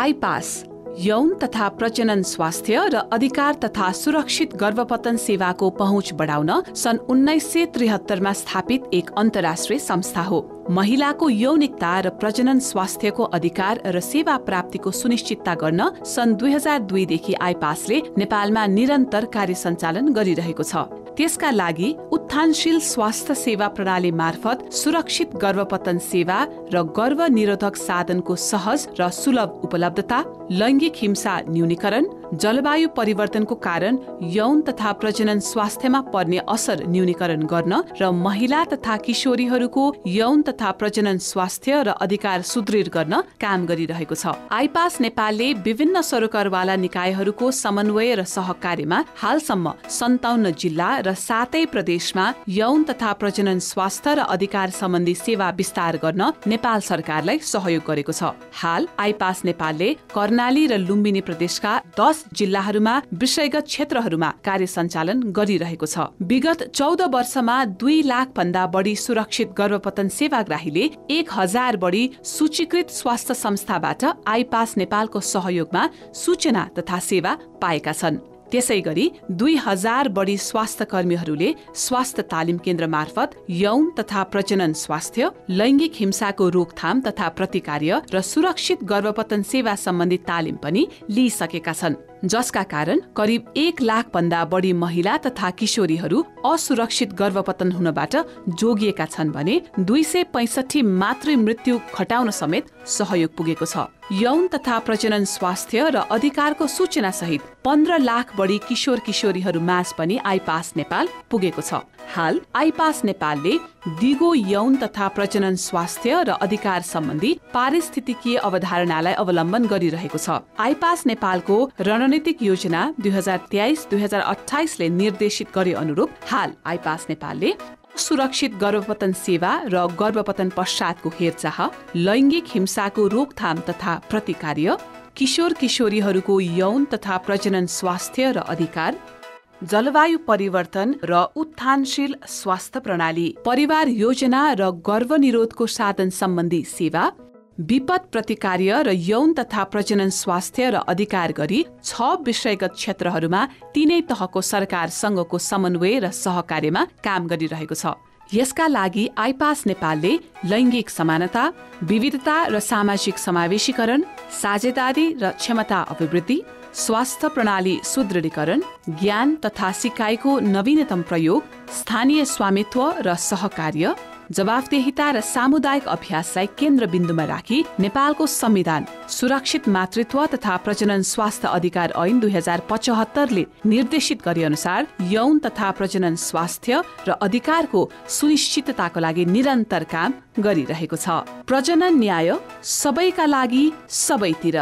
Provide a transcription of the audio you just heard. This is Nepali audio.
आइपास यौन तथा प्रजनन स्वास्थ्य र अधिकार तथा सुरक्षित गर्भपतन सेवाको पहुँच बढाउन सन् 1973 मा स्थापित एक अन्तर्राष्ट्रिय संस्था हो। महिलाको यौनिकता र प्रजनन स्वास्थ्यको अधिकार र सेवा प्राप्तिको सुनिश्चितता गर्न सन् 2002 देखि आइपासले नेपालमा निरन्तर कार्य सञ्चालन गरिरहेको छ। त्यसका लागि उत्थानशील स्वास्थ्य सेवा प्रणाली मार्फत सुरक्षित गर्भपतन सेवा र गर्भ निरोधक साधनको सहज र सुलभ उपलब्धता, लैङ्गिक हिंसा न्यूनीकरण, जलवायु परिवर्तनको कारण यौन तथा प्रजनन स्वास्थ्यमा पर्ने असर न्यूनीकरण गर्न र महिला तथा किशोरीहरूको यौन तथा प्रजनन स्वास्थ्य र अधिकार सुदृढ गर्न काम गरिरहेको छ। आइपास नेपालले विभिन्न सरकारवाला निकायहरूको समन्वय र सहकार्यमा हालसम्म 57 जिल्ला र 7 प्रदेशमा यौन तथा प्रजनन स्वास्थ्य र अधिकार सम्बन्धी सेवा विस्तार गर्न नेपाल सरकारलाई सहयोग गरेको छ। हाल आइपास नेपालले कर्णाली र लुम्बिनी प्रदेशका 10 जिल्लाहरूमा विषयगत क्षेत्रहरूमा कार्य सञ्चालन गरिरहेको छ। विगत 14 वर्षमा 2 लाख भन्दा बढी सुरक्षित गर्भपतन सेवाग्राहीले 1000 बढी सूचीकृत स्वास्थ्य संस्थाबाट आइपास नेपालको सहयोगमा सूचना तथा सेवा पाएका छन्। त्यसै गरी 2000 बढी स्वास्थ्य कर्मीहरूले स्वास्थ्य तालिम केन्द्र मार्फत यौन तथा प्रजनन स्वास्थ्य, लैङ्गिक हिंसाको रोकथाम तथा प्रतिकार्य र सुरक्षित गर्भपतन सेवा सम्बन्धी तालिम पनि लिइसकेका छन्, जसका कारण करिब 1 लाख भन्दा बढी महिला तथा किशोरीहरू असुरक्षित गर्भपतन हुनबाट जोगिएका छन् भने 265 मातृ मृत्यु घटाउन समेत सहयोग पुगेको छ। यौन तथा प्रजनन स्वास्थ्य र अधिकारको सूचना सहित 15 लाख बढी किशोर किशोरीहरू माझ पनि आइपास नेपाल पुगेको छ। हाल आइपास नेपालले दिगो यौन तथा प्रजनन स्वास्थ्य र अधिकार सम्बन्धी पारिस्थितिकीय अवधारणालाई अवलम्बन गरिरहेको छ। आइपास नेपालको रणनीतिक योजना 2023-2028 ले निर्देशित गरे अनुरूप हाल आइपास नेपालले सुरक्षित गर्भपतन सेवा र गर्भपतन पश्चातको हेरचाह, लैङ्गिक हिंसाको रोकथाम तथा प्रतिकार्य, किशोर किशोरीहरूको यौन तथा प्रजनन स्वास्थ्य र अधिकार, जलवायु परिवर्तन र उत्थानशील स्वास्थ्य प्रणाली, परिवार योजना र गर्भनिरोधको साधन सम्बन्धी सेवा, विपद प्रतिकार्य र यौन तथा प्रजनन स्वास्थ्य र अधिकार गरी 6 विषयगत क्षेत्रहरूमा तीनै तहको सरकारसँगको समन्वय र सहकार्यमा काम गरिरहेको छ। यसका लागि आइपास नेपालले लैङ्गिक समानता, विविधता र सामाजिक समावेशीकरण, साझेदारी र क्षमता अभिवृद्धि, स्वास्थ्य प्रणाली सुदृढीकरण, ज्ञान तथा सिकाइको नवीनतम प्रयोग, स्थानीय स्वामित्व र सहकार्य, जवाफदेहिता र सामुदायिक अभ्यासलाई केन्द्रबिन्दुमा राखी नेपालको संविधान, सुरक्षित मातृत्व तथा प्रजनन स्वास्थ्य अधिकार ऐन 2075 ले निर्देशित गरे अनुसार यौन तथा प्रजनन स्वास्थ्य र अधिकारको सुनिश्चितताको लागि निरन्तर काम गरिरहेको छ। प्रजनन न्याय सबैका लागि सबैतिर।